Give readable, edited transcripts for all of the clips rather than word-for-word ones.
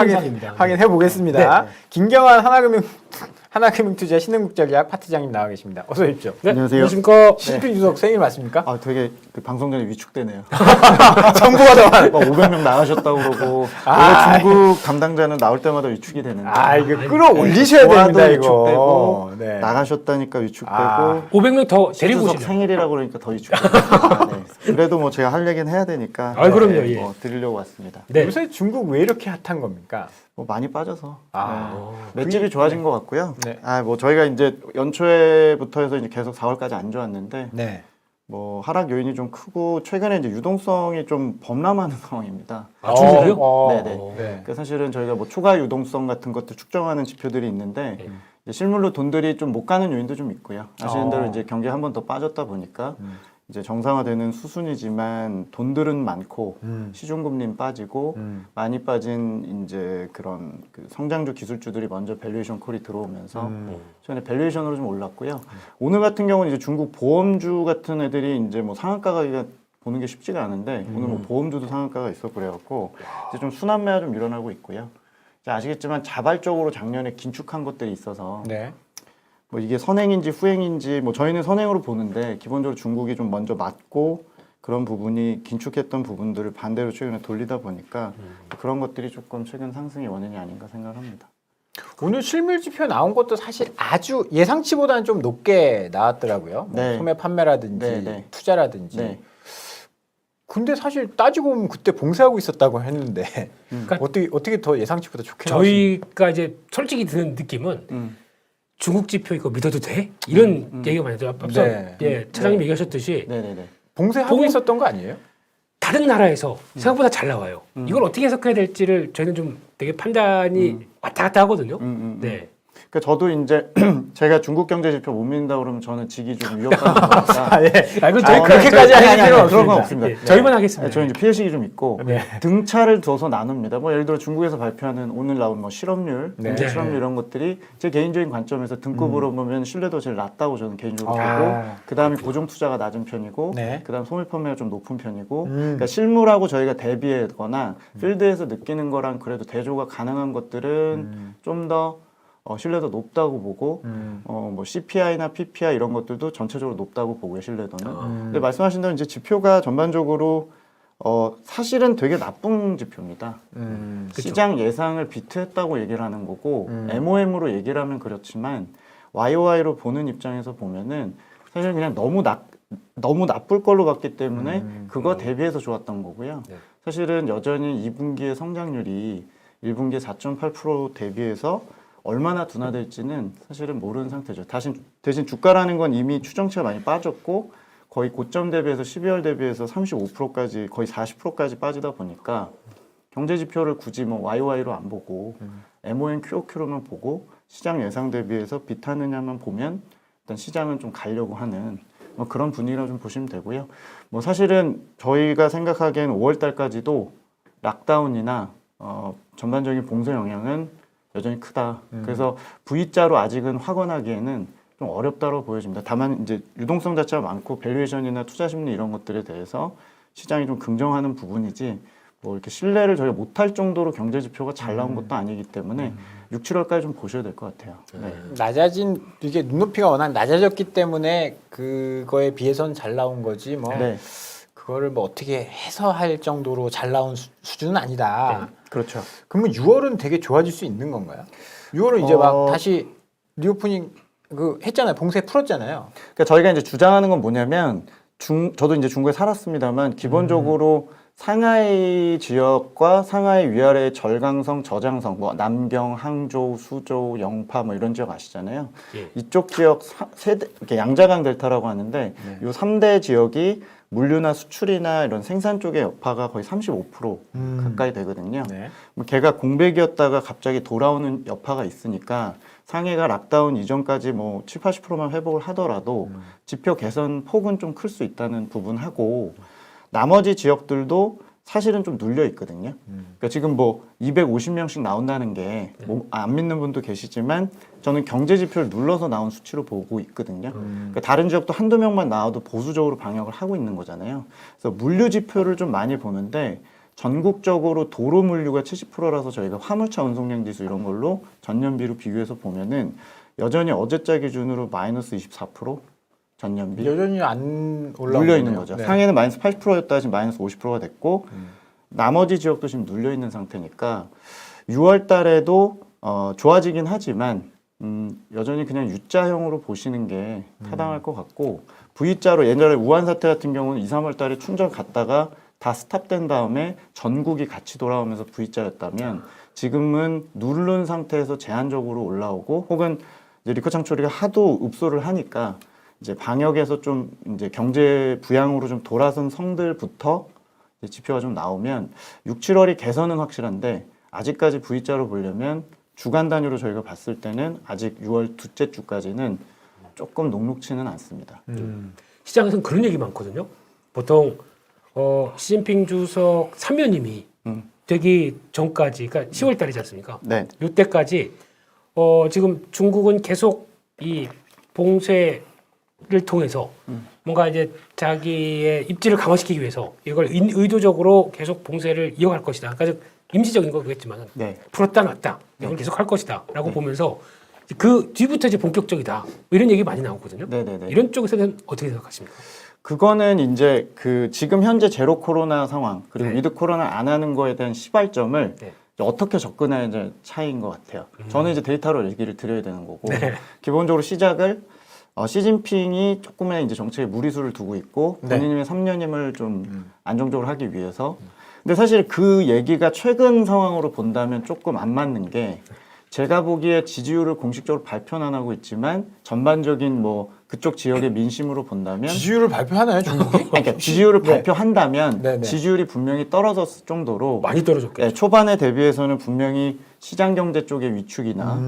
확인해 보겠습니다. 네. 김경환 하나금융투자 신흥국전략 파트장님 나와 계십니다. 어서 오십시오. 네, 안녕하세요. 안녕하십니까. 시진핑 주석 생일 맞습니까? 아, 되게 그 방송 전에 위축되네요. 정부가 더만. 500명 나가셨다고 그러고 아, 원래 중국 담당자는 나올 때마다 위축이 되는데 이거 끌어올리셔야 보아도 됩니다, 위축되고 이거. 네. 나가셨다니까 위축되고 500명 더 데리고 시주석 오시죠. 생일이라고 그러니까 더 위축되고 네. 그래도 뭐 제가 할 얘기는 해야 되니까 그럼요. 예. 드리려고 왔습니다. 네. 요새 중국 왜 이렇게 핫한 겁니까? 뭐 많이 빠져서 아. 네. 맷집이 좋아진 것 같고요. 네. 뭐 저희가 이제 연초에부터 해서 이제 계속 4월까지 안 좋았는데 네. 뭐 하락 요인이 좀 크고 최근에 이제 유동성이 좀 범람하는 상황입니다. 중국이요? 네네. 네. 그러니까 사실은 저희가 뭐 초과 유동성 같은 것들 측정하는 지표들이 있는데 이제 실물로 돈들이 좀 못 가는 요인도 좀 있고요. 아시는 대로 이제 경기가 한 번 더 빠졌다 보니까 이제 정상화되는 수순이지만 돈들은 많고 시중금리는 빠지고 많이 빠진 이제 그런 그 성장주 기술주들이 먼저 밸류에이션 콜이 들어오면서 최근에 밸류에이션으로 좀 올랐고요. 오늘 같은 경우는 이제 중국 보험주 같은 애들이 이제 뭐 상한가가 보는 게 쉽지가 않은데 오늘 뭐 보험주도 상한가가 있어 그래갖고 이제 좀 순환매가 좀 일어나고 있고요. 이제 아시겠지만 자발적으로 작년에 긴축한 것들이 있어서 네. 뭐 이게 선행인지 후행인지 뭐 저희는 선행으로 보는데 기본적으로 중국이 좀 먼저 맞고 그런 부분이 긴축했던 부분들을 반대로 최근에 돌리다 보니까 그런 것들이 조금 최근 상승의 원인이 아닌가 생각합니다. 오늘 실물 지표 나온 것도 사실 아주 예상치보다는 좀 높게 나왔더라고요. 뭐 네. 소매 판매라든지 네, 네. 투자라든지. 네. 근데 사실 따지고 보면 그때 봉쇄하고 있었다고 했는데 그러니까 어떻게 더 예상치보다 좋게 나왔습니까? 저희가 이제 솔직히 드는 느낌은 음. 중국 지표 이거 믿어도 돼? 이런 얘기가 많이 들어요. 앞서 네. 차장님 얘기하셨듯이 네네네. 봉쇄하고 있었던 거 아니에요? 다른 나라에서 생각보다 잘 나와요. 이걸 어떻게 해석해야 될지를 저희는 좀 되게 판단이 왔다 갔다 하거든요. 네. 그러니까 저도 이제 제가 중국 경제 지표 못 믿는다 그러면 저는 지기 좀 위협받는 거니까. 예. 이건 아니, 그렇게까지 하실 필요는 그런 건 없습니다. 없습니다. 예, 저희만 하겠습니다. 저희 이제 피해식이 좀 있고 네. 등차를 둬서 나눕니다. 뭐 예를 들어 중국에서 발표하는 오늘 나온 뭐 실업률, 네. 경제 실업률 이런 것들이 제 개인적인 관점에서 등급으로 보면 신뢰도 제일 낮다고 저는 개인적으로 보고 그 다음에 고정 투자가 낮은 편이고 네. 그 다음 소매 판매가 좀 높은 편이고 그러니까 실물하고 저희가 대비하거나 필드에서 느끼는 거랑 그래도 대조가 가능한 것들은 좀 더 신뢰도 높다고 보고 뭐 CPI나 PPI 이런 것들도 전체적으로 높다고 보고요, 신뢰도는. 근데 말씀하신 대로 이제 지표가 전반적으로 사실은 되게 나쁜 지표입니다. 시장 예상을 비트했다고 얘기를 하는 거고 MOM으로 얘기를 하면 그렇지만 YOY로 보는 입장에서 보면은 사실 그냥 너무 나쁠 걸로 봤기 때문에 그거 대비해서 좋았던 거고요. 사실은 여전히 2분기의 성장률이 1분기에 4.8% 대비해서 얼마나 둔화될지는 사실은 모르는 상태죠. 대신 주가라는 건 이미 추정치가 많이 빠졌고 거의 고점 대비해서 12월 대비해서 35%까지 거의 40%까지 빠지다 보니까 경제 지표를 굳이 뭐 YOY로 안 보고 MOM, QOQ로만 보고 시장 예상 대비해서 비타느냐만 보면 일단 시장은 좀 가려고 하는 뭐 그런 분위기라고 좀 보시면 되고요. 뭐 사실은 저희가 생각하기에는 5월 달까지도 락다운이나 전반적인 봉쇄 영향은 여전히 크다. 그래서 V자로 아직은 확언하기에는 좀 어렵다고 보여집니다. 다만 이제 유동성 자체가 많고 밸류에이션이나 투자 심리 이런 것들에 대해서 시장이 좀 긍정하는 부분이지 뭐 이렇게 신뢰를 저희가 못할 정도로 경제 지표가 잘 나온 것도 아니기 때문에 6, 7월까지 좀 보셔야 될 것 같아요. 네. 낮아진 이게 눈높이가 워낙 낮아졌기 때문에 그거에 비해서는 잘 나온 거지 뭐 네. 그거를 뭐 어떻게 해서할 정도로 잘 나온 수준은 아니다. 그렇죠. 그러면 6월은 되게 좋아질 수 있는 건가요? 6월은 이제 막 다시 리오프닝 했잖아요. 봉쇄 풀었잖아요. 그러니까 저희가 이제 주장하는 건 뭐냐면 저도 이제 중국에 살았습니다만 기본적으로 상하이 지역과 상하이 위아래의 절강성, 저장성, 뭐 남경, 항저우, 수저우, 영파 뭐 이런 지역 아시잖아요. 예. 이쪽 지역 이렇게 양자강 델타라고 하는데 이 3대 지역이 물류나 수출이나 이런 생산 쪽의 여파가 거의 35% 가까이 되거든요. 네. 뭐 걔가 공백이었다가 갑자기 돌아오는 여파가 있으니까 상해가 락다운 이전까지 뭐 7, 80%만 회복을 하더라도 지표 개선 폭은 좀 클 수 있다는 부분하고 나머지 지역들도 사실은 좀 눌려 있거든요. 그러니까 지금 뭐 250명씩 나온다는 게 뭐 안 믿는 분도 계시지만 저는 경제 지표를 눌러서 나온 수치로 보고 있거든요. 그러니까 다른 지역도 한두 명만 나와도 보수적으로 방역을 하고 있는 거잖아요. 그래서 물류 지표를 좀 많이 보는데 전국적으로 도로 물류가 70%라서 저희가 화물차 운송량 지수 이런 걸로 전년비로 비교해서 보면은 여전히 어제자 기준으로 마이너스 24% 전년비 여전히 안 올라오고 눌려 있는 거죠. 네. 상해는 마이너스 80%였다가 지금 마이너스 50%가 됐고 나머지 지역도 지금 눌려 있는 상태니까 6월 달에도 좋아지긴 하지만 여전히 그냥 U자형으로 보시는 게 타당할 것 같고 V자로 옛날에 우한 사태 같은 경우는 2, 3월 달에 충전 갔다가 다 스탑된 다음에 전국이 같이 돌아오면서 V자였다면 지금은 누른 상태에서 제한적으로 올라오고 혹은 이제 리커창초리가 하도 읍소를 하니까 이제 방역에서 좀 이제 경제 부양으로 좀 돌아선 성들부터 이제 지표가 좀 나오면 6, 7월이 개선은 확실한데 아직까지 V자로 보려면 주간 단위로 저희가 봤을 때는 아직 6월 둘째 주까지는 조금 녹록치는 않습니다. 시장에서는 그런 얘기 많거든요. 보통 시진핑 주석 사면임이 되기 전까지, 그러니까 10월 달이지 않습니까? 네. 이때까지 지금 중국은 계속 이 봉쇄를 통해서 뭔가 이제 자기의 입지를 강화시키기 위해서 이걸 의도적으로 계속 봉쇄를 이어갈 것이다. 그러니까 임시적인 거겠지만 네. 풀었다 놨다 이걸 계속 할 것이다라고 보면서 그 뒤부터 이제 본격적이다 이런 얘기 많이 나오거든요. 네네네. 이런 쪽에서는 어떻게 생각하십니까? 그거는 이제 그 지금 현재 제로 코로나 상황 그리고 네. 위드 코로나 안 하는 거에 대한 시발점을 네. 이제 어떻게 접근하느냐의 차이인 것 같아요. 저는 이제 데이터로 얘기를 드려야 되는 거고 네. 기본적으로 시작을 시진핑이 조금의 이제 정책에 무리수를 두고 있고 네. 본인의 3년임을 좀 안정적으로 하기 위해서 근데 사실 그 얘기가 최근 상황으로 본다면 조금 안 맞는 게 제가 보기에 지지율을 공식적으로 발표는 안 하고 있지만 전반적인 뭐 그쪽 지역의 민심으로 본다면 지지율을 발표하나요, 중국이? 그러니까 지지율을 네. 발표한다면 네, 네. 지지율이 분명히 떨어졌을 정도로 많이 떨어졌겠죠. 네, 초반에 대비해서는 분명히 시장 경제 쪽의 위축이나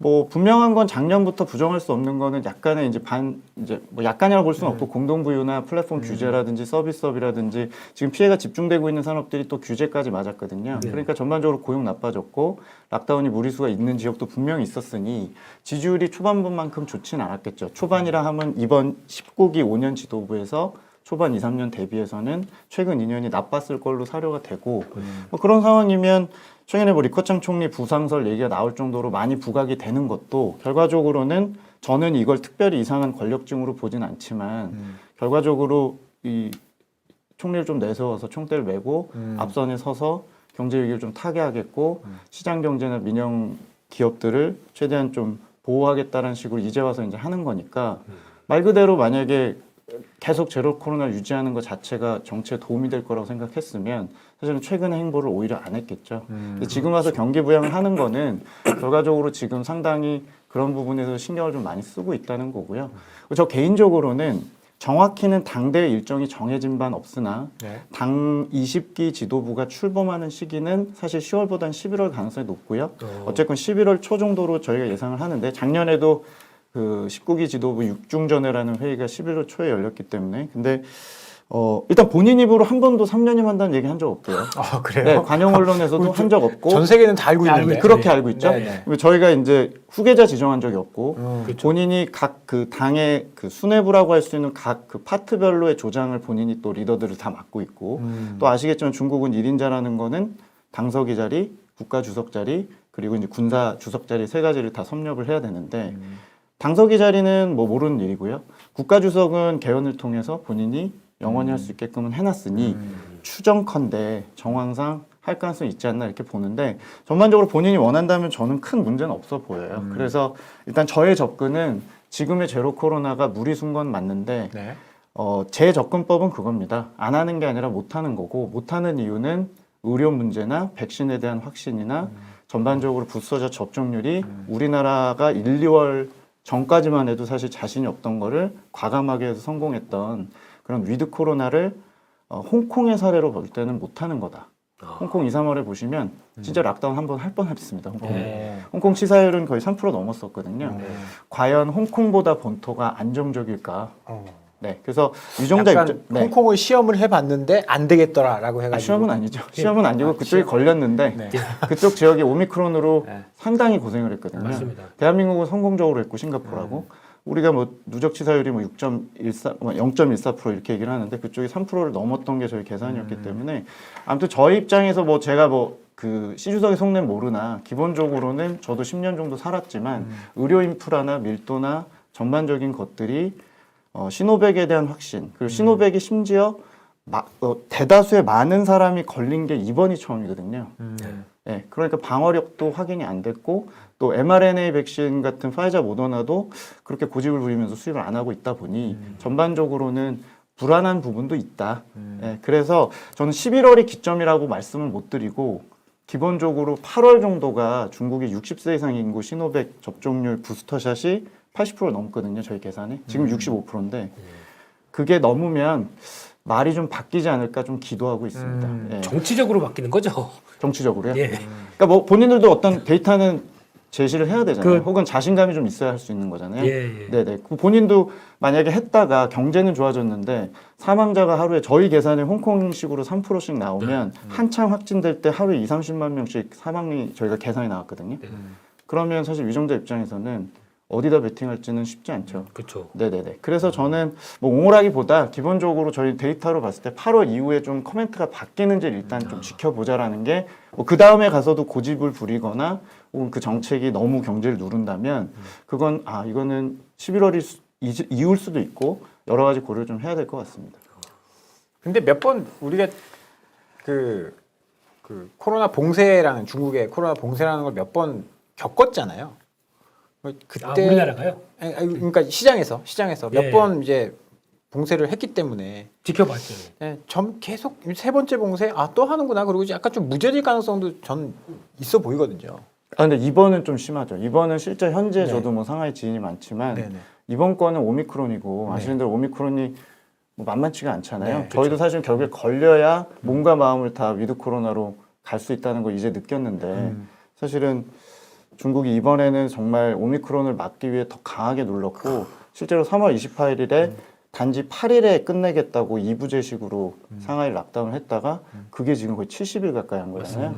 뭐 분명한 건 작년부터 부정할 수 없는 거는 약간의 이제 뭐 약간이라고 볼 수는 없고 공동부유나 플랫폼 규제라든지 서비스업이라든지 지금 피해가 집중되고 있는 산업들이 또 규제까지 맞았거든요. 그러니까 전반적으로 고용 나빠졌고 락다운이 무리수가 있는 지역도 분명히 있었으니 지지율이 초반부만큼 좋진 않았겠죠. 초반이라 하면 이번 19기 5년 지도부에서 초반 2, 3년 대비해서는 최근 2년이 나빴을 걸로 사료가 되고 뭐 그런 상황이면 최근에 뭐 리커창 총리 부상설 얘기가 나올 정도로 많이 부각이 되는 것도 결과적으로는 저는 이걸 특별히 이상한 권력증으로 보진 않지만 결과적으로 이 총리를 좀 내세워서 총대를 메고 앞선에 서서 경제 위기를 좀 타개하겠고 시장 경제나 민영 기업들을 최대한 좀 보호하겠다는 식으로 이제 와서 이제 하는 거니까 말 그대로 만약에 계속 제로 코로나 유지하는 것 자체가 정치에 도움이 될 거라고 생각했으면 사실은 최근의 행보를 오히려 안 했겠죠. 근데 지금 와서 경기 부양을 하는 거는 결과적으로 지금 상당히 그런 부분에서 신경을 좀 많이 쓰고 있다는 거고요. 저 개인적으로는 정확히는 당대의 일정이 정해진 바는 없으나 네. 당 20기 지도부가 출범하는 시기는 사실 10월보다는 11월 가능성이 높고요. 어쨌건 11월 초 정도로 저희가 예상을 하는데 작년에도 그 19기 지도부 6중전회라는 회의가 11월 초에 열렸기 때문에 근데 일단 본인 입으로 한 번도 3년임 한다는 얘기 한 적 없대요. 아, 그래요? 네, 관영 언론에서도 한 적 없고 전 세계는 다 알고 있는데. 그렇게 알고 있죠. 네, 저희가 이제 후계자 지정한 적이 없고 그렇죠. 본인이 각 그 당의 그 수뇌부라고 할 수 있는 각 그 파트별로의 조장을 본인이 또 리더들을 다 맡고 있고 또 아시겠지만 중국은 1인자라는 거는 당서기 자리, 국가 주석 자리 그리고 이제 군사 주석 자리 세 가지를 다 섭렵을 해야 되는데 당서기 자리는 뭐 모르는 일이고요. 국가 주석은 개헌을 통해서 본인이 영원히 할 수 있게끔은 해놨으니 추정컨대 정황상 할 가능성이 있지 않나 이렇게 보는데 전반적으로 본인이 원한다면 저는 큰 문제는 없어 보여요. 그래서 일단 저의 접근은 지금의 제로 코로나가 무리순 건 맞는데 네. 제 접근법은 그겁니다. 안 하는 게 아니라 못 하는 거고 못 하는 이유는 의료 문제나 백신에 대한 확신이나 전반적으로 부스터자 접종률이 우리나라가 1, 2월 전까지만 해도 사실 자신이 없던 거를 과감하게 해서 성공했던 그런 위드 코로나를 홍콩의 사례로 볼 때는 못하는 거다. 홍콩 2, 3월에 보시면 진짜 락다운 한 번 할 뻔했습니다. 홍콩 치사율은 거의 3% 넘었었거든요. 과연 홍콩보다 본토가 안정적일까? 네, 그래서 유정자 약간 입장, 네. 홍콩을 시험을 해봤는데 안 되겠더라라고 해가지고. 시험은 아니죠. 시험은 아니고 그쪽이 걸렸는데 네. 그쪽 지역이 오미크론으로 네. 상당히 고생을 했거든요. 맞습니다. 대한민국은 성공적으로 했고 싱가포르하고 우리가 뭐 누적 치사율이 뭐 0.14% 이렇게 얘기를 하는데 그쪽이 3%를 넘었던 게 저희 계산이었기 때문에 아무튼 저희 입장에서 뭐 제가 뭐 그 C주석의 속내는 모르나 기본적으로는 저도 10년 정도 살았지만 의료 인프라나 밀도나 전반적인 것들이 시노백에 대한 확신 그리고 시노백이 심지어 대다수의 많은 사람이 걸린 게 이번이 처음이거든요. 네, 그러니까 방어력도 확인이 안 됐고 또 mRNA 백신 같은 파이자 모더나도 그렇게 고집을 부리면서 수입을 안 하고 있다 보니 전반적으로는 불안한 부분도 있다. 네, 그래서 저는 11월이 기점이라고 말씀을 못 드리고 기본적으로 8월 정도가 중국의 60세 이상 인구 시노백 접종률 부스터샷이 80% 넘거든요. 저희 계산에. 지금 65%인데 그게 넘으면 말이 좀 바뀌지 않을까 좀 기도하고 있습니다. 예. 정치적으로 바뀌는 거죠. 정치적으로요? 예. 그러니까 뭐 본인들도 어떤 데이터는 제시를 해야 되잖아요. 혹은 자신감이 좀 있어야 할 수 있는 거잖아요. 예. 네네. 본인도 만약에 했다가 경제는 좋아졌는데 사망자가 하루에 저희 계산에 홍콩식으로 3%씩 나오면 한창 확진될 때 하루에 20-30만 명씩 사망이 저희가 계산이 나왔거든요. 그러면 사실 위정자 입장에서는 어디다 베팅할지는 쉽지 않죠. 그렇죠. 네네네. 그래서 저는 뭐 옹호라기보다 기본적으로 저희 데이터로 봤을 때 8월 이후에 좀 코멘트가 바뀌는지를 일단 좀 지켜보자라는 게 뭐 그 다음에 가서도 고집을 부리거나 혹은 그 정책이 너무 경제를 누른다면 그건 이거는 11월이 이후일 수도 있고 여러 가지 고려를 좀 해야 될 것 같습니다. 근데 몇 번 우리가 그 코로나 봉쇄라는 중국의 코로나 봉쇄라는 걸 몇 번 겪었잖아요. 그때 우리나라가요? 그러니까 시장에서 몇 예. 번 이제 봉쇄를 했기 때문에 지켜봤죠. 계속 세 번째 봉쇄 또 하는구나 그러고 약간 좀 무뎌질 가능성도 전 있어 보이거든요. 근데 이번은 좀 심하죠. 이번은 실제 현재 네. 저도 뭐 상하이 지인이 많지만 네네. 이번 거는 오미크론이고 네. 아시는 대로 오미크론이 뭐 만만치가 않잖아요. 네, 저희도 사실 결국에 걸려야 몸과 마음을 다 위드 코로나로 갈 수 있다는 걸 이제 느꼈는데 사실은 중국이 이번에는 정말 오미크론을 막기 위해 더 강하게 눌렀고 실제로 3월 28일에 단지 8일에 끝내겠다고 2부제식으로 상하이를 락다운을 했다가 그게 지금 거의 70일 가까이 한 거잖아요.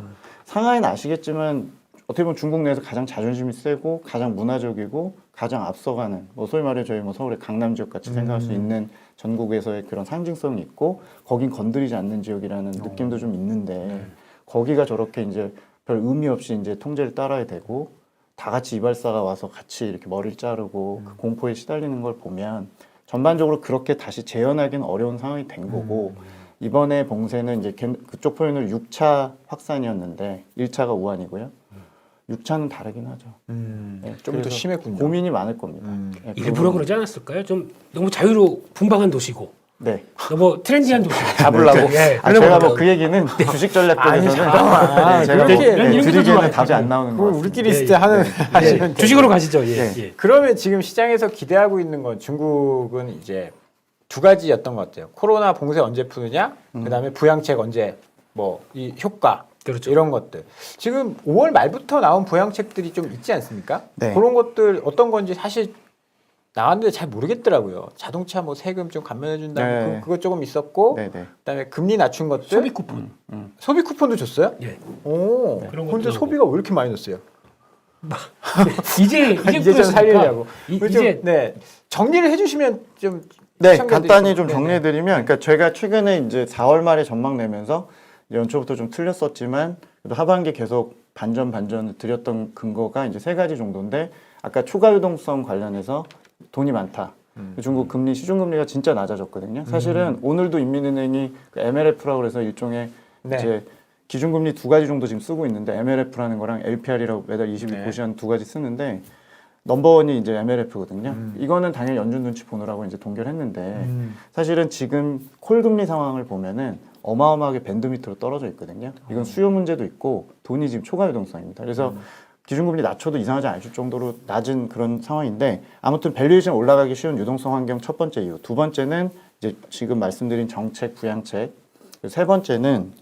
상하이는 아시겠지만 어떻게 보면 중국 내에서 가장 자존심이 세고 가장 문화적이고 가장 앞서가는 뭐 소위 말해 저희 뭐 서울의 강남 지역 같이 생각할 수 있는 전국에서의 그런 상징성이 있고 거긴 건드리지 않는 지역이라는 느낌도 좀 있는데 거기가 저렇게 이제 별 의미 없이 이제 통제를 따라야 되고 다 같이 이발사가 와서 같이 이렇게 머리를 자르고 그 공포에 시달리는 걸 보면 전반적으로 그렇게 다시 재현하기는 어려운 상황이 된 거고 이번에 봉쇄는 이제 그쪽 표현으로 6차 확산이었는데 1차가 우한이고요. 6차는 다르긴 하죠. 네, 좀 더 심했군요. 고민이 많을 겁니다. 네, 일부러 그러지 않았을까요? 좀 너무 자유로 분방한 도시고 네. 너무 트렌디한 도시고 잡으려고. 예. 제가 뭐 그 얘기는 주식 전략권에서는 제가 그렇게 뭐 이런 얘기도 드리기에는 좋아요. 답이 안 나오는 것 같습니다. 우리끼리 있을 때 하시면 돼요. 주식으로 가시죠. 예. 네. 예. 그러면 지금 시장에서 기대하고 있는 건 중국은 이제 두 가지였던 것 같아요. 코로나 봉쇄 언제 푸느냐, 그다음에 부양책 언제 뭐 이 효과 그렇죠. 이런 것들. 지금 5월 말부터 나온 부양책들이 좀 있지 않습니까? 네. 그런 것들 어떤 건지 사실 나왔는데 잘 모르겠더라고요. 자동차 뭐 세금 좀 감면해 준다. 네. 그거 조금 있었고, 네네. 그다음에 금리 낮춘 것들. 소비 쿠폰. 소비 쿠폰도 줬어요? 예. 오. 그런 근데 것도 소비가 왜 이렇게 많이 넣었어요? 이제 이제 좀 풀렸으니까 살리려고. 이제 네 정리를 해주시면 좀 네, 시청자들이 간단히 좀- 좀 네네. 정리해드리면, 그러니까 제가 최근에 이제 4월 말에 전망 내면서 연초부터 좀 틀렸었지만 그래도 하반기 계속 반전을 드렸던 근거가 이제 세 가지 정도인데 아까 초과 유동성 관련해서 돈이 많다. 중국 금리 시중금리가 진짜 낮아졌거든요. 사실은 오늘도 인민은행이 그 MLF라고 해서 일종의 네. 이제 기준금리 두 가지 정도 지금 쓰고 있는데 MLF라는 거랑 LPR이라고 매달 22 네. 고시한 두 가지 쓰는데 넘버원이 이제 MLF거든요. 이거는 당연히 연준 눈치 보느라고 이제 동결했는데 사실은 지금 콜 금리 상황을 보면은 어마어마하게 밴드 밑으로 떨어져 있거든요. 이건 수요 문제도 있고 돈이 지금 초과 유동성입니다. 그래서 기준금리 낮춰도 이상하지 않을 정도로 낮은 그런 상황인데 아무튼 밸류에이션 올라가기 쉬운 유동성 환경 첫 번째 이유. 두 번째는 이제 지금 말씀드린 정책, 부양책. 세 번째는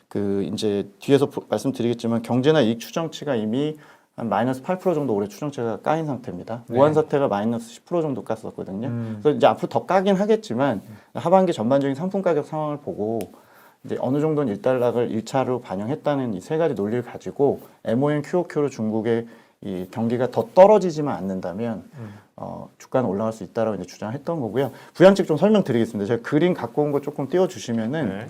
그 이제 뒤에서 말씀드리겠지만 경제나 이익 추정치가 이미 한 마이너스 8% 정도 올해 추정치가 까인 상태입니다. 우한 사태가 마이너스 10% 정도 깠었거든요. 그래서 이제 앞으로 더 까긴 하겠지만 하반기 전반적인 상품 가격 상황을 보고 이제 어느 정도는 일단락을 1차로 반영했다는 이 세 가지 논리를 가지고 MON, QOQ로 중국의 이 경기가 더 떨어지지만 않는다면 주가는 올라갈 수 있다라고 이제 주장했던 거고요. 부양책 좀 설명드리겠습니다. 제가 그림 갖고 온 거 조금 띄워주시면은. 네.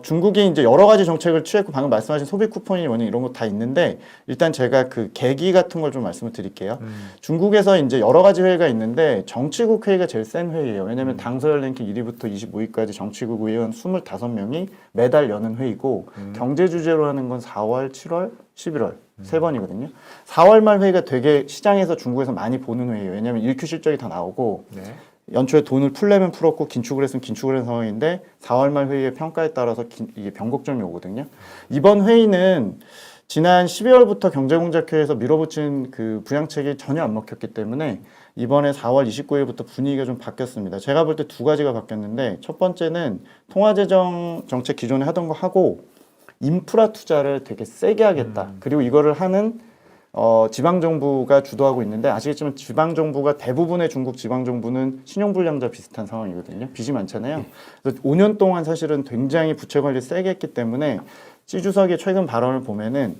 중국이 이제 여러 가지 정책을 취했고 방금 말씀하신 소비 쿠폰이 뭐니 이런 거 다 있는데 일단 제가 그 계기 같은 걸 좀 말씀을 드릴게요. 중국에서 이제 여러 가지 회의가 있는데 정치국 회의가 제일 센 회의예요. 왜냐하면 당서열 랭킹 1위부터 25위까지 정치국 의원 25명이 매달 여는 회의고 경제 주제로 하는 건 4월, 7월, 11월 세 번이거든요. 4월 말 회의가 되게 시장에서 중국에서 많이 보는 회의예요. 왜냐하면 1Q 실적이 다 나오고 네. 연초에 돈을 풀려면 풀었고 긴축을 했으면 긴축을 한 상황인데 4월 말 회의의 평가에 따라서 이게 변곡점이 오거든요. 이번 회의는 지난 12월부터 경제공작회에서 밀어붙인 그 부양책이 전혀 안 먹혔기 때문에 이번에 4월 29일부터 분위기가 좀 바뀌었습니다. 제가 볼 때 두 가지가 바뀌었는데 첫 번째는 통화재정 정책 기존에 하던 거 하고 인프라 투자를 되게 세게 하겠다. 그리고 이거를 하는 지방정부가 주도하고 있는데 아시겠지만 지방정부가 대부분의 중국 지방정부는 신용불량자 비슷한 상황이거든요. 빚이 많잖아요. 그래서 5년 동안 사실은 굉장히 부채 관리 세게 했기 때문에 시 주석의 최근 발언을 보면은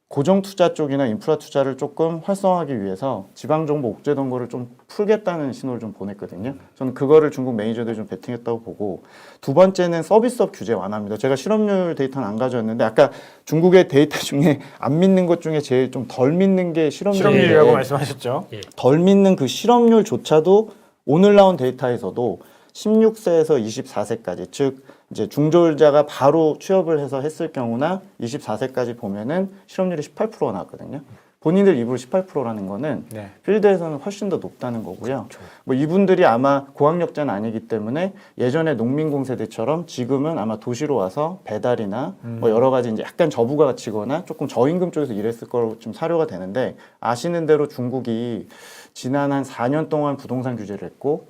고정투자 쪽이나 인프라 투자를 조금 활성화하기 위해서 지방정부 옥죄던 거를 좀 풀겠다는 신호를 좀 보냈거든요. 저는 그거를 중국 매니저들이 좀 베팅했다고 보고 두 번째는 서비스업 규제 완화입니다. 제가 실업률 데이터는 안 가져왔는데 아까 중국의 데이터 중에 안 믿는 것 중에 제일 좀 덜 믿는 게 실업률이라고 말씀하셨죠. 덜 믿는 그 실업률조차도 오늘 나온 데이터에서도 16세에서 24세까지 즉 이제 중졸자가 바로 취업을 해서 했을 경우나 24세까지 보면은 실업률이 18%가 나왔거든요. 본인들 입으로 18%라는 거는 네. 필드에서는 훨씬 더 높다는 거고요. 뭐 이분들이 아마 고학력자는 아니기 때문에 예전에 농민공세대처럼 지금은 아마 도시로 와서 배달이나 뭐 여러 가지 이제 약간 저부가치거나 조금 저임금 쪽에서 일했을 거로 좀 사료가 되는데 아시는 대로 중국이 지난 한 4년 동안 부동산 규제를 했고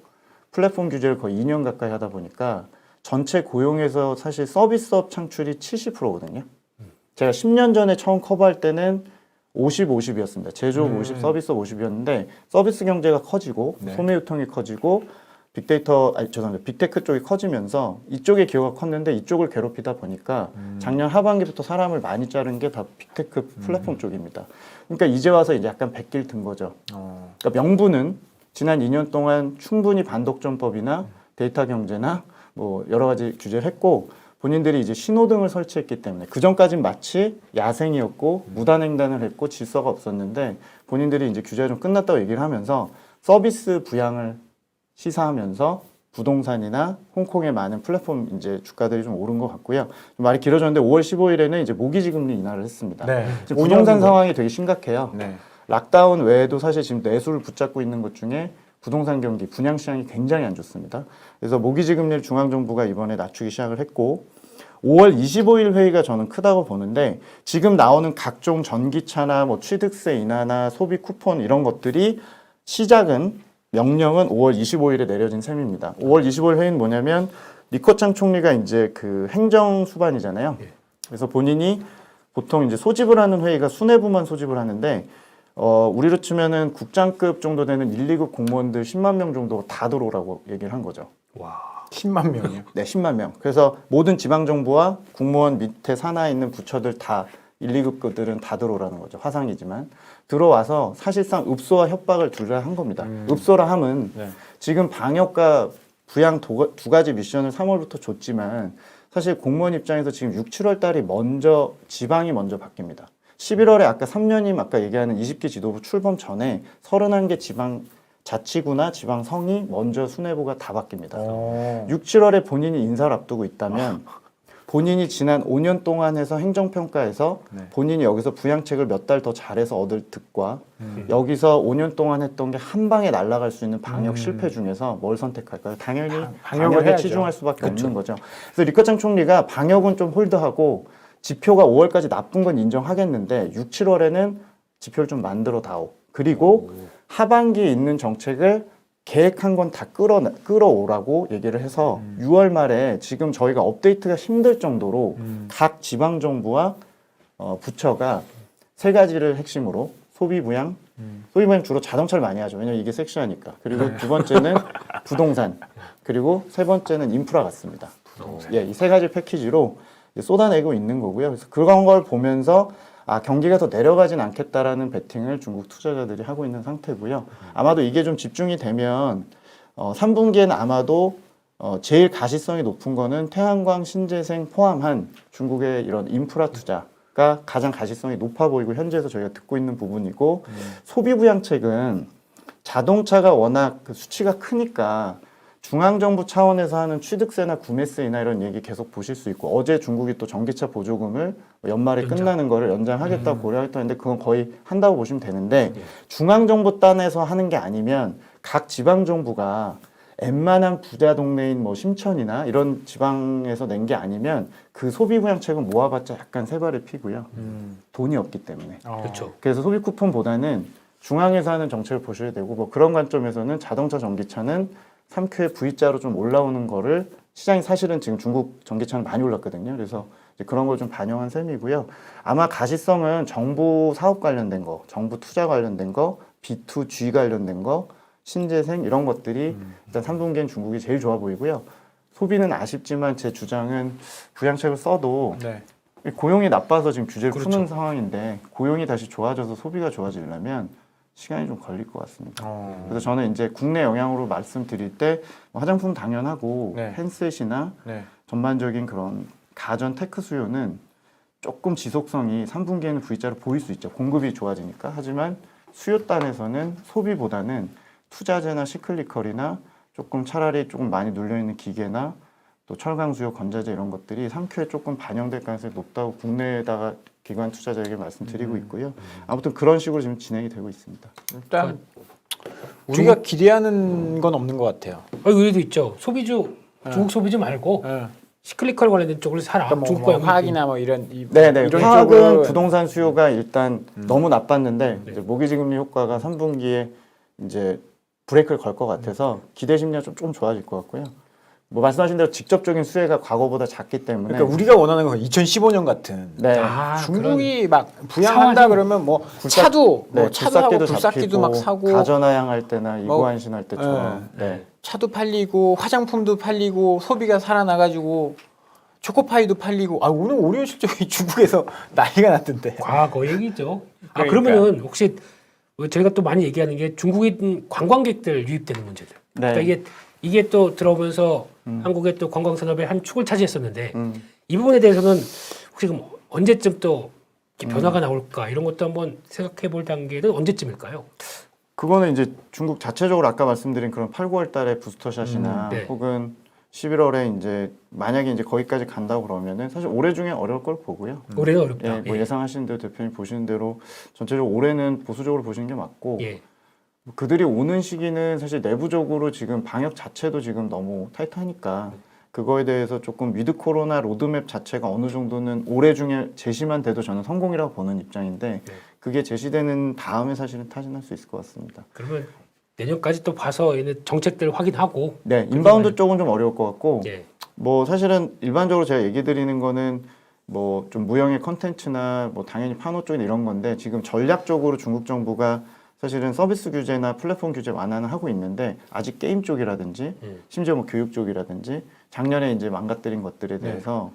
플랫폼 규제를 거의 2년 가까이 하다 보니까 전체 고용에서 사실 서비스업 창출이 70%거든요. 제가 10년 전에 처음 커버할 때는 50, 50이었습니다. 제조업 50, 서비스업 50이었는데 서비스 경제가 커지고 네. 소매 유통이 커지고 죄송합니다. 빅테크 쪽이 커지면서 이쪽의 기여가 컸는데 이쪽을 괴롭히다 보니까 작년 하반기부터 사람을 많이 자른 게 다 빅테크 플랫폼 쪽입니다. 그러니까 이제 와서 이제 약간 백길 든 거죠. 그러니까 명분은 지난 2년 동안 충분히 반독점법이나 데이터 경제나 뭐 여러 가지 규제를 했고 본인들이 이제 신호등을 설치했기 때문에 그 전까진 마치 야생이었고 무단횡단을 했고 질서가 없었는데 본인들이 이제 규제가 좀 끝났다고 얘기를 하면서 서비스 부양을 시사하면서 부동산이나 홍콩의 많은 플랫폼 이제 주가들이 좀 오른 것 같고요. 좀 말이 길어졌는데 5월 15일에는 이제 모기지 금리 인하를 했습니다. 네. 지금 부동산 상황이 되게 심각해요. 네. 락다운 외에도 사실 지금 내수를 붙잡고 있는 것 중에 부동산 경기, 분양 시장이 굉장히 안 좋습니다. 그래서 모기지 금리를 중앙정부가 이번에 낮추기 시작을 했고 5월 25일 회의가 저는 크다고 보는데 지금 나오는 각종 전기차나 뭐 취득세 인하나 소비 쿠폰 이런 것들이 시작은 명령은 5월 25일에 내려진 셈입니다. 5월 25일 회의는 뭐냐면 리커창 총리가 이제 그 행정 수반이잖아요. 그래서 본인이 보통 이제 소집을 하는 회의가 수뇌부만 소집을 하는데 우리로 치면은 국장급 정도 되는 1, 2급 공무원들 10만 명 정도 다 들어오라고 얘기를 한 거죠. 와, 10만 명이요? 네, 10만 명. 그래서 모든 지방정부와 국무원 밑에 산하에 있는 부처들 다 1, 2급들은 다 들어오라는 거죠. 화상이지만. 들어와서 사실상 읍소와 협박을 둘 다 한 겁니다. 읍소라 함은 네. 지금 방역과 부양 두 가지 미션을 3월부터 줬지만 사실 공무원 입장에서 지금 6, 7월 달이 먼저 지방이 먼저 바뀝니다. 11월에 아까 3년임 아까 얘기하는 20기 지도부 출범 전에 31개 지방 자치구나 지방성이 먼저 수뇌부가 다 바뀝니다. 6, 7월에 본인이 인사를 앞두고 있다면 본인이 지난 5년 동안 해서 행정평가에서 네. 본인이 여기서 부양책을 몇 달 더 잘해서 얻을 득과 여기서 5년 동안 했던 게 한 방에 날아갈 수 있는 방역 실패 중에서 뭘 선택할까요? 당연히 방역을 방역에 해야죠. 치중할 수밖에 없는 거죠. 그래서 리커창 총리가 방역은 좀 홀드하고 지표가 5월까지 나쁜 건 인정하겠는데 6, 7월에는 지표를 좀 만들어 다오. 그리고 하반기에 있는 정책을 계획한 건 다 끌어오라고 얘기를 해서 6월 말에 지금 저희가 업데이트가 힘들 정도로 각 지방정부와 부처가 세 가지를 핵심으로 소비부양, 소비부양 주로 자동차를 많이 하죠. 왜냐면 이게 섹시하니까. 그리고 두 번째는 부동산, 그리고 세 번째는 인프라 같습니다. 예, 이 세 가지 패키지로 쏟아내고 있는 거고요. 그래서 그런 걸 보면서 경기가 더 내려가진 않겠다라는 베팅을 중국 투자자들이 하고 있는 상태고요. 아마도 이게 좀 집중이 되면 3분기에는 아마도 제일 가시성이 높은 거는 태양광, 신재생 포함한 중국의 이런 인프라 투자가 가장 가시성이 높아 보이고 현지에서 저희가 듣고 있는 부분이고 소비 부양책은 자동차가 워낙 그 수치가 크니까 중앙정부 차원에서 하는 취득세나 구매세나 이런 얘기 계속 보실 수 있고 어제 중국이 또 전기차 보조금을 연말에 끝나는 거를 연장하겠다고 고려했다 했는데 그건 거의 한다고 보시면 되는데 중앙정부 단에서 하는 게 아니면 각 지방정부가 웬만한 부자 동네인 뭐 심천이나 이런 지방에서 낸 게 아니면 그 소비 부양책은 모아봤자 약간 세 발을 피고요. 돈이 없기 때문에. 그렇죠. 그래서 소비 쿠폰보다는 중앙에서 하는 정책을 보셔야 되고 뭐 그런 관점에서는 자동차 전기차는 3Q에 V자로 좀 올라오는 거를 시장이 사실은 지금 중국 전기차는 많이 올랐거든요. 그래서 이제 그런 걸 좀 반영한 셈이고요. 아마 가시성은 정부 사업 관련된 거, 정부 투자 관련된 거, B2G 관련된 거, 신재생 이런 것들이 일단 3분기엔 중국이 제일 좋아 보이고요. 소비는 아쉽지만 제 주장은 부양책을 써도 네. 고용이 나빠서 지금 규제를 그렇죠. 푸는 상황인데 고용이 다시 좋아져서 소비가 좋아지려면 시간이 좀 걸릴 것 같습니다. 그래서 저는 이제 국내 영향으로 말씀드릴 때 화장품 당연하고 네. 핸셋이나 네. 전반적인 그런 가전 테크 수요는 조금 지속성이 3분기에는 V자로 보일 수 있죠. 공급이 좋아지니까. 하지만 수요단에서는 소비보다는 투자재나 시클리컬이나 조금 차라리 조금 많이 눌려있는 기계나 또 철강 수요, 건자재 이런 것들이 3Q에 조금 반영될 가능성이 높다고 국내에다가 기관 투자자에게 말씀드리고 있고요. 아무튼 그런 식으로 지금 진행이 되고 있습니다. 일단 우리가 기대하는 건 없는 것 같아요. 의리도 있죠. 소비주 중국 소비주 말고 네. 시클리컬 관련된 쪽을 사라. 그러니까 중국 뭐 방향이 화학이나 뭐 이런 네네. 이런 화학은 쪽은 부동산 수요가 일단 너무 나빴는데 이제 모기지금리 효과가 3분기에 이제 브레이크를 걸 것 같아서 기대 심리가 좀 좋아질 것 같고요. 뭐 말씀하신 대로 직접적인 수혜가 과거보다 작기 때문에 그러니까 우리가 원하는 건 2015년 같은 네. 중국이 막 부양한다 그러면 뭐 차도 네, 뭐 차도 하고 굴삭기도 막 사고 가전화양 때나 이고안신 할 때처럼 네. 차도 팔리고 화장품도 팔리고 소비가 살아나가지고 초코파이도 팔리고 오늘 오리온 실적이 중국에서 난리가 났던데. 과거 얘기죠. 그러니까. 그러면은 혹시 저희가 또 많이 얘기하는 게 중국인 관광객들 유입되는 문제들. 네. 그러니까 이게 또 들어오면서 한국의 또 관광 산업의 한 축을 차지했었는데 이 부분에 대해서는 혹시 그럼 언제쯤 또 이렇게 변화가 나올까 이런 것도 한번 생각해 볼 단계는 언제쯤일까요? 그거는 이제 중국 자체적으로 아까 말씀드린 그런 8, 9월 달에 부스터샷이나 네. 혹은 11월에 이제 만약에 이제 거기까지 간다고 그러면은 사실 올해 중에 어려울 걸 보고요. 올해는 어렵다. 예, 뭐 예상하시는 대로 대표님 보시는 대로 전체적으로 올해는 보수적으로 보시는 게 맞고 예. 그들이 오는 시기는 사실 내부적으로 지금 방역 자체도 지금 너무 타이트하니까 그거에 대해서 조금 위드 코로나 로드맵 자체가 어느 정도는 올해 중에 제시만 돼도 저는 성공이라고 보는 입장인데 네. 그게 제시되는 다음에 사실은 타진할 수 있을 것 같습니다. 그러면 내년까지 또 봐서 얘네 정책들 확인하고. 네, 인바운드 쪽은 좀 어려울 것 같고 예. 뭐 사실은 일반적으로 제가 얘기 드리는 거는 뭐 좀 무형의 컨텐츠나 뭐 당연히 판호 쪽이나 이런 건데 지금 전략적으로 중국 정부가 사실은 서비스 규제나 플랫폼 규제 완화는 하고 있는데 아직 게임 쪽이라든지 심지어 뭐 교육 쪽이라든지 작년에 이제 망가뜨린 것들에 대해서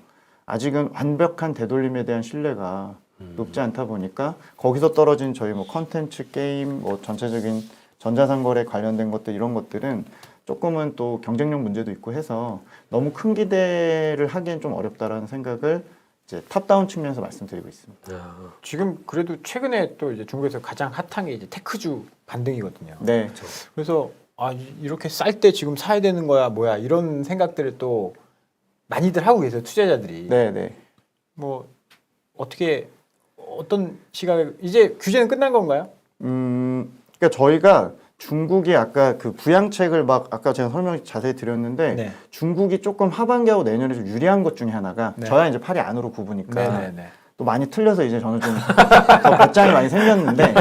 아직은 완벽한 되돌림에 대한 신뢰가 높지 않다 보니까 거기서 떨어진 저희 뭐 컨텐츠 게임 뭐 전체적인 전자상거래 관련된 것들 이런 것들은 조금은 또 경쟁력 문제도 있고 해서 너무 큰 기대를 하기엔 좀 어렵다라는 생각을 이제 탑다운 측면에서 말씀드리고 있습니다. 지금 그래도 최근에 또 이제 중국에서 가장 핫한 게 이제 테크주 반등이거든요. 네. 그래서 이렇게 쌀 때 지금 사야 되는 거야 뭐야 이런 생각들을 또 많이들 하고 계세요 투자자들이. 네, 네. 뭐 어떻게 어떤 시각에 이제 규제는 끝난 건가요? 그러니까 저희가 중국이 아까 그 부양책을 막 아까 제가 설명 자세히 드렸는데 네. 중국이 조금 하반기하고 내년에 좀 유리한 것 중에 하나가 네. 저야 이제 팔이 안으로 굽으니까 네네네. 또 많이 틀려서 이제 저는 좀 더 배짱이 많이 생겼는데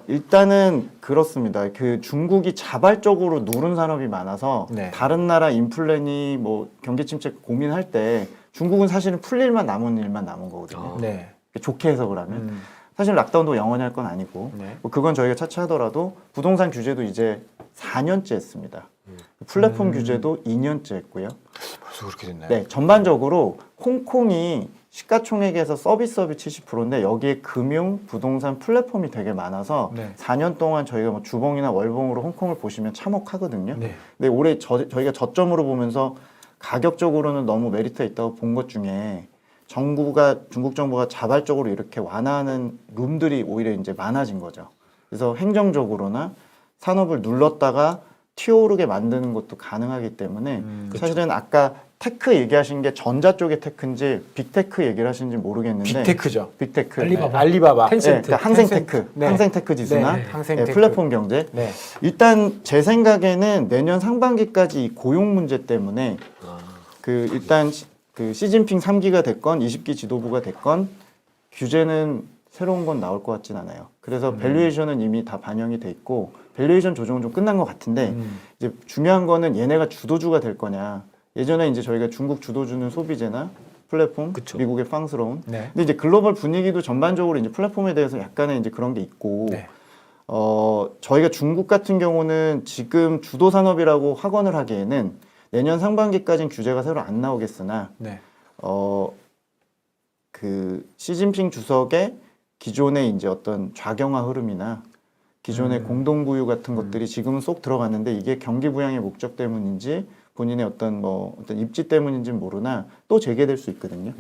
일단은 그렇습니다. 그 중국이 자발적으로 누른 산업이 많아서 네. 다른 나라 인플레니 뭐 경기 침체 고민할 때 중국은 사실은 풀 일만 남은 일만 남은 거거든요. 네. 좋게 해석을 하면 사실 락다운도 영원히 할 건 아니고 네. 뭐 그건 저희가 차치하더라도 부동산 규제도 이제 4년째 했습니다. 플랫폼 규제도 2년째 했고요. 벌써 그렇게 됐나요? 네, 전반적으로 홍콩이 시가총액에서 서비스업이 70%인데 여기에 금융, 부동산 플랫폼이 되게 많아서 네. 4년 동안 저희가 뭐 주봉이나 월봉으로 홍콩을 보시면 참혹하거든요. 네. 근데 올해 저희가 저점으로 보면서 가격적으로는 너무 메리트가 있다고 본 것 중에 중국 정부가 자발적으로 이렇게 완화하는 룸들이 오히려 이제 많아진 거죠. 그래서 행정적으로나 산업을 눌렀다가 튀어오르게 만드는 것도 가능하기 때문에 사실은 아까 테크 얘기하신 게 전자 쪽의 테크인지 빅테크 얘기를 하시는지 모르겠는데 빅테크죠. 빅테크. 알리바바. 네, 알리바바. 텐센트. 그러니까 항생테크, 네. 항생테크 지수나 네, 항생테크. 플랫폼 경제. 네. 일단 제 생각에는 내년 상반기까지 이 고용 문제 때문에 일단 그 시진핑 3기가 됐건 20기 지도부가 됐건 규제는 새로운 건 나올 것 같진 않아요. 그래서 밸류에이션은 이미 다 반영이 돼 있고 밸류에이션 조정은 좀 끝난 것 같은데 이제 중요한 거는 얘네가 주도주가 될 거냐. 예전에 이제 저희가 중국 주도주는 소비재나 플랫폼, 그쵸. 미국의 팡스러운. 네. 근데 이제 글로벌 분위기도 전반적으로 이제 플랫폼에 대해서 약간의 이제 그런 게 있고, 네. 저희가 중국 같은 경우는 지금 주도 산업이라고 확언을 하기에는 내년 상반기까지는 규제가 새로 안 나오겠으나, 네. 그 시진핑 주석의 기존의 이제 어떤 좌경화 흐름이나 기존의 공동부유 같은 것들이 지금은 쏙 들어갔는데 이게 경기 부양의 목적 때문인지 본인의 어떤 입지 때문인지는 모르나 또 재개될 수 있거든요.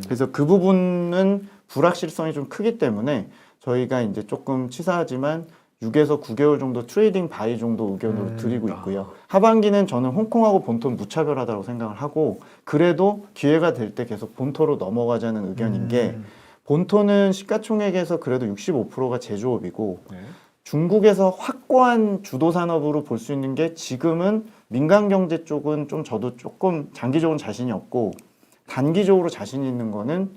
그래서 그 부분은 불확실성이 좀 크기 때문에 저희가 이제 조금 치사하지만 6에서 9개월 정도 트레이딩 바이 정도 의견으로 드리고 있고요. 하반기는 저는 홍콩하고 본토는 무차별하다고 생각을 하고 그래도 기회가 될 때 계속 본토로 넘어가자는 의견인 게 본토는 시가총액에서 그래도 65%가 제조업이고 네. 중국에서 확고한 주도 산업으로 볼 수 있는 게 지금은 민간 경제 쪽은 좀 저도 조금 장기적으로 자신이 없고 단기적으로 자신 있는 거는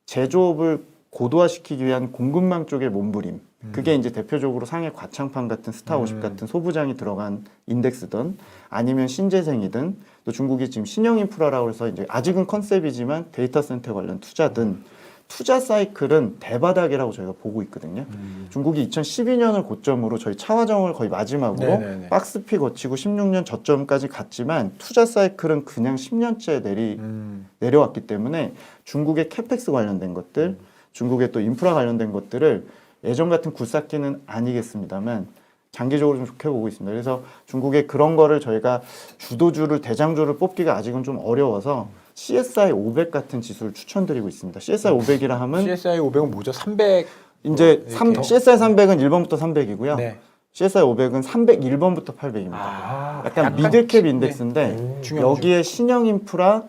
제조업을 고도화시키기 위한 공급망 쪽의 몸부림. 그게 이제 대표적으로 상해 과창판 같은 스타50 같은 소부장이 들어간 인덱스든 아니면 신재생이든 또 중국이 지금 신형 인프라라고 해서 이제 아직은 컨셉이지만 데이터 센터 관련 투자든 투자 사이클은 대바닥이라고 저희가 보고 있거든요. 중국이 2012년을 고점으로 저희 차화정을 거의 마지막으로 네네네. 박스피 거치고 16년 저점까지 갔지만 투자 사이클은 그냥 10년째 내려왔기 때문에 중국의 캐펙스 관련된 것들, 중국의 또 인프라 관련된 것들을 예전 같은 굴삭기는 아니겠습니다만 장기적으로 좀 좋게 보고 있습니다. 그래서 중국의 그런 거를 저희가 주도주를 대장주를 뽑기가 아직은 좀 어려워서 CSI 500 같은 지수를 추천드리고 있습니다. CSI 500이라 하면 CSI 500은 뭐죠? 300. 이제 이렇게. CSI 300은 1번부터 300이고요. 네. CSI 500은 301번부터 800입니다. 약간 미들캡 인덱스인데 중요하죠. 여기에 신형 인프라,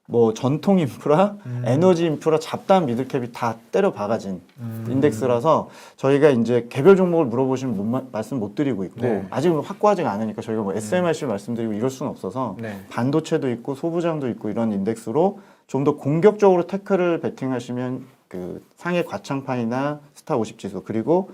뭐 전통 인프라, 에너지 인프라 잡다한 미들캡이 다 때려 박아진 인덱스라서 저희가 이제 개별 종목을 물어보시면 말씀 못 드리고 있고 네. 아직은 확고하지가 않으니까 저희가 뭐 SMRC 말씀드리고 이럴 수는 없어서 네. 반도체도 있고 소부장도 있고 이런 인덱스로 좀 더 공격적으로 테크를 베팅하시면 그 상해 과창판이나 스타50 지수 그리고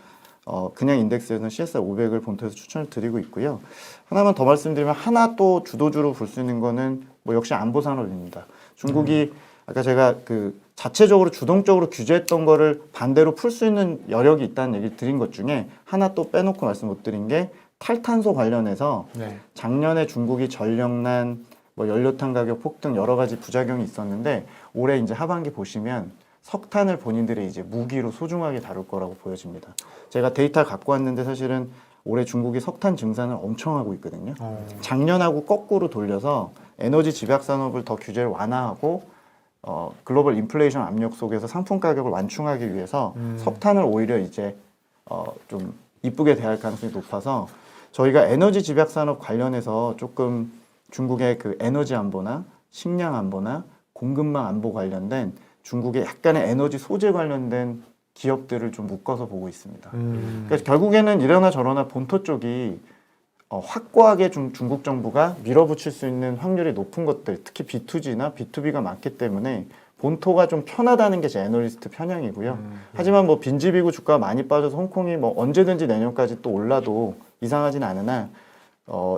그냥 인덱스에서는 CSI 500을 본토에서 추천을 드리고 있고요. 하나만 더 말씀드리면 하나 또 주도주로 볼 수 있는 거는 뭐 역시 안보 산업입니다. 중국이 아까 제가 그 자체적으로 주동적으로 규제했던 거를 반대로 풀 수 있는 여력이 있다는 얘기를 드린 것 중에 하나 또 빼놓고 말씀 못 드린 게 탈탄소 관련해서 네. 작년에 중국이 전력난, 뭐 연료탄 가격 폭등 여러 가지 부작용이 있었는데 올해 이제 하반기 보시면 석탄을 본인들의 이제 무기로 소중하게 다룰 거라고 보여집니다. 제가 데이터를 갖고 왔는데 사실은 올해 중국이 석탄 증산을 엄청 하고 있거든요. 작년하고 거꾸로 돌려서 에너지 집약 산업을 더 규제를 완화하고 글로벌 인플레이션 압력 속에서 상품 가격을 완충하기 위해서 석탄을 오히려 이제 좀 이쁘게 대할 가능성이 높아서 저희가 에너지 집약 산업 관련해서 조금 중국의 그 에너지 안보나 식량 안보나 공급망 안보 관련된 중국의 약간의 에너지 소재 관련된 기업들을 좀 묶어서 보고 있습니다. 그러니까 결국에는 이러나 저러나 본토 쪽이 확고하게 중국 정부가 밀어붙일 수 있는 확률이 높은 것들, 특히 B2G나 B2B가 많기 때문에 본토가 좀 편하다는 게 제 애널리스트 편향이고요. 하지만 뭐 빈집이고 주가가 많이 빠져서 홍콩이 뭐 언제든지 내년까지 또 올라도 이상하진 않으나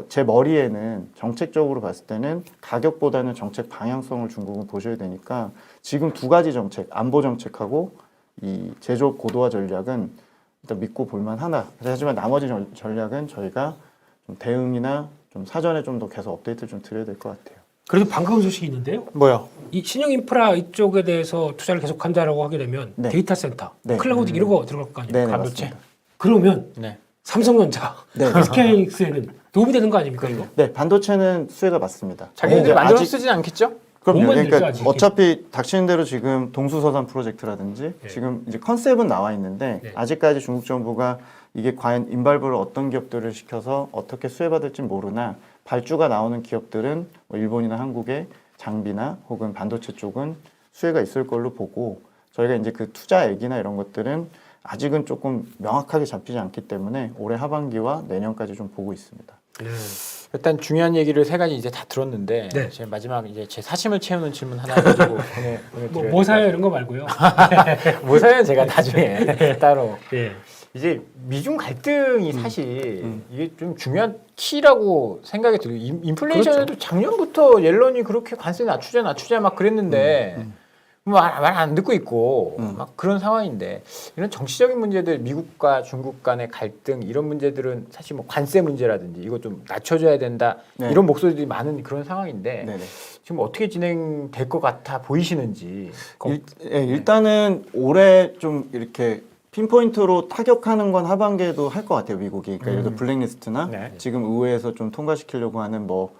제 머리에는 정책적으로 봤을 때는 가격보다는 정책 방향성을 중국은 보셔야 되니까 지금 두 가지 정책, 안보 정책하고 이 제조업 고도화 전략은 일단 믿고 볼만하나. 하지만 나머지 전략은 저희가 좀 대응이나 좀 사전에 좀 더 계속 업데이트를 좀 드려야 될 것 같아요. 그래도 반가운 소식이 있는데요. 뭐요? 이 신형 인프라 이쪽에 대해서 투자를 계속한다라고 하게 되면 네. 데이터 센터, 네. 클라우드 이런 거 들어갈 거 아닙니까? 네, 반도체. 맞습니다. 그러면 네. 삼성전자, 네. SK하이닉스에는 도움이 되는 거 아닙니까 이거? 네, 반도체는 수혜가 맞습니다. 자기네들이 이제 만들어서 아직- 쓰진 않겠죠? 그럼요. 못 만들죠, 그러니까 아직. 어차피 닥치는 대로 지금 동수서산 프로젝트라든지 네. 지금 이제 컨셉은 나와 있는데 네. 아직까지 중국 정부가 이게 과연 인발부를 어떤 기업들을 시켜서 어떻게 수혜받을지 모르나 발주가 나오는 기업들은 뭐 일본이나 한국의 장비나 혹은 반도체 쪽은 수혜가 있을 걸로 보고 저희가 이제 그 투자액이나 이런 것들은 아직은 조금 명확하게 잡히지 않기 때문에 올해 하반기와 내년까지 좀 보고 있습니다. 일단 중요한 얘기를 세 가지 이제 다 들었는데 네. 제 마지막 이제 제 사심을 채우는 질문 하나 가지고 보내드려요. 뭐 사요 이런 거 말고요. 뭐 사요? 제가 나중에 따로 예. 이제 미중 갈등이 사실 이게 좀 중요한 키라고 생각이 들어요. 인플레이션에도 그렇죠. 작년부터 옐런이 그렇게 관세 낮추자 막 그랬는데 말 안 듣고 있고 막 그런 상황인데 이런 정치적인 문제들 미국과 중국 간의 갈등 이런 문제들은 사실 뭐 관세 문제라든지 이거 좀 낮춰줘야 된다 네. 이런 목소리들이 많은 그런 상황인데 네네. 지금 어떻게 진행될 것 같아 보이시는지 일단은 올해 좀 이렇게 핀포인트로 타격하는 건 하반기에도 할 것 같아요, 미국이. 그러니까 예를 들어 블랙리스트나 네. 지금 의회에서 좀 통과시키려고 하는 뭐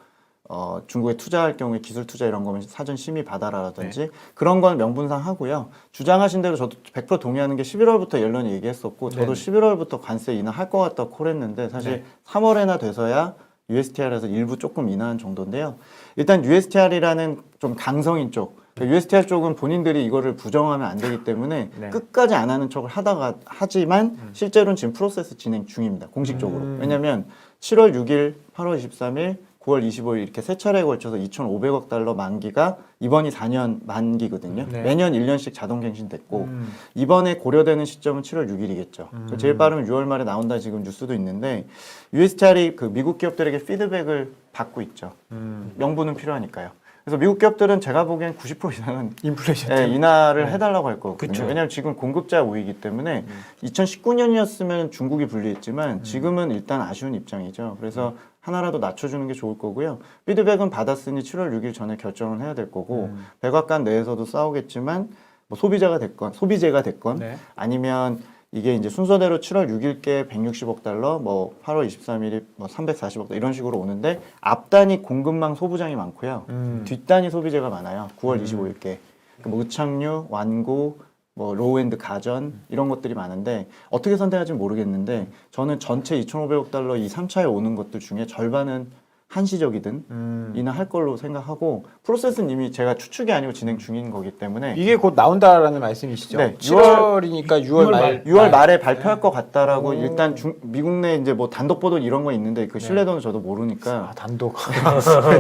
중국에 투자할 경우에 기술 투자 이런 거면 사전 심의 받아라라든지 그런 건 명분상 하고요. 주장하신 대로 저도 100% 동의하는 게 11월부터 옐런이 얘기했었고 저도 11월부터 관세 인하할 것 같다고 콜했는데 사실 3월에나 돼서야 USTR에서 일부 조금 인하한 정도인데요. 일단 USTR이라는 좀 강성인 쪽 USTR 쪽은 본인들이 이거를 부정하면 안 되기 때문에 네. 끝까지 안 하는 척을 하지만 실제로는 지금 프로세스 진행 중입니다. 공식적으로. 왜냐하면 7월 6일, 8월 23일, 9월 25일 이렇게 세 차례에 걸쳐서 2,500억 달러 만기가 이번이 4년 만기거든요. 네. 매년 1년씩 자동 갱신됐고 이번에 고려되는 시점은 7월 6일이겠죠. 제일 빠르면 6월 말에 나온다 지금 뉴스도 있는데 USTR이 그 미국 기업들에게 피드백을 받고 있죠. 명분은 필요하니까요. 그래서 미국 기업들은 제가 보기엔 90% 이상은 인플레이션 예, 인하를 해달라고 할 거거든요. 그쵸. 왜냐하면 지금 공급자 우위이기 때문에 2019년이었으면 중국이 불리했지만 지금은 일단 아쉬운 입장이죠. 그래서 하나라도 낮춰주는 게 좋을 거고요. 피드백은 받았으니 7월 6일 전에 결정을 해야 될 거고 백악관 내에서도 싸우겠지만 뭐 소비재가 됐건 네. 아니면 이게 이제 순서대로 7월 6일께 160억 달러, 뭐 8월 23일이 뭐 340억 달러 이런 식으로 오는데 앞단이 공급망 소부장이 많고요. 뒷단이 소비재가 많아요. 9월 25일께. 뭐 의창류, 완구, 뭐 로우엔드 가전 이런 것들이 많은데 어떻게 선택할지 모르겠는데 저는 전체 2,500억 달러 이 3차에 오는 것들 중에 절반은 한시적이든 인하할 걸로 생각하고 프로세스는 이미 제가 추측이 아니고 진행 중인 거기 때문에 이게 곧 나온다라는 말씀이시죠? 네, 7월이니까 6월 말 6월 말에 발표할 것 같다라고 일단 미국 내 이제 뭐 단독 보도 이런 거 있는데 그 신뢰도는 저도 모르니까 단독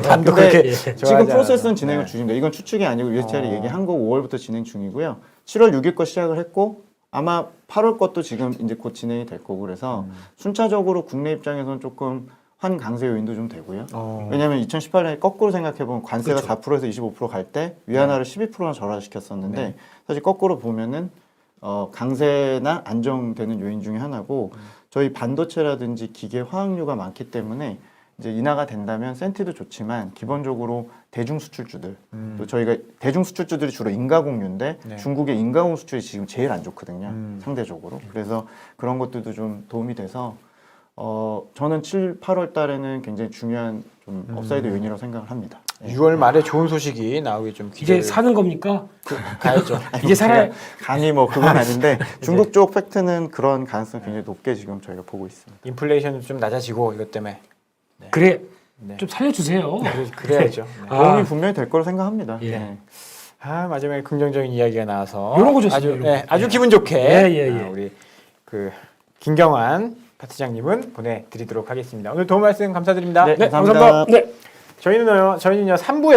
단독 근데 그렇게 지금 좋아하지 프로세스는 않아서. 진행을 네. 중입니다. 이건 추측이 아니고 USTR이 얘기한 거고 5월부터 진행 중이고요. 7월 6일 거 시작을 했고 아마 8월 것도 지금 이제 곧 진행이 될 거고 그래서 순차적으로 국내 입장에서는 조금 환강세 요인도 좀 되고요. 왜냐하면 2018년에 거꾸로 생각해보면 관세가 그렇죠. 4%에서 25% 갈 때 위안화를 12%나 절하시켰었는데 사실 거꾸로 보면은 강세나 안정되는 요인 중에 하나고 저희 반도체라든지 기계 화학류가 많기 때문에 이제 인하가 된다면 센티도 좋지만 기본적으로 대중 수출주들 또 저희가 대중 수출주들이 주로 인가공유인데 네. 중국의 인가공 수출이 지금 제일 안 좋거든요. 상대적으로. 그래서 그런 것들도 좀 도움이 돼서 저는 7, 8월 달에는 굉장히 중요한 좀 업사이드 요인이라고 생각을 합니다. 6월 말에 좋은 소식이 나오기 좀 이제 기대를 사는 겁니까? 가야죠. 이제 살아야 제가 감히 뭐 그건 아닌데 중국 쪽 팩트는 그런 가능성이 굉장히 높게 지금 저희가 보고 있습니다. 인플레이션도 좀 낮아지고 이것 때문에 그래 네. 좀 살려주세요. 그래야죠. 네. 아. 도움이 분명히 될 거로 생각합니다. 예. 네. 마지막에 긍정적인 이야기가 나와서 요런 거 좋습니다, 아주, 요런 거. 네, 아주 기분 좋게 예. 우리 그 김경환 파트장님은 보내드리도록 하겠습니다. 오늘 도움 말씀 감사드립니다. 네, 네, 감사합니다. 네. 저희는요 3부에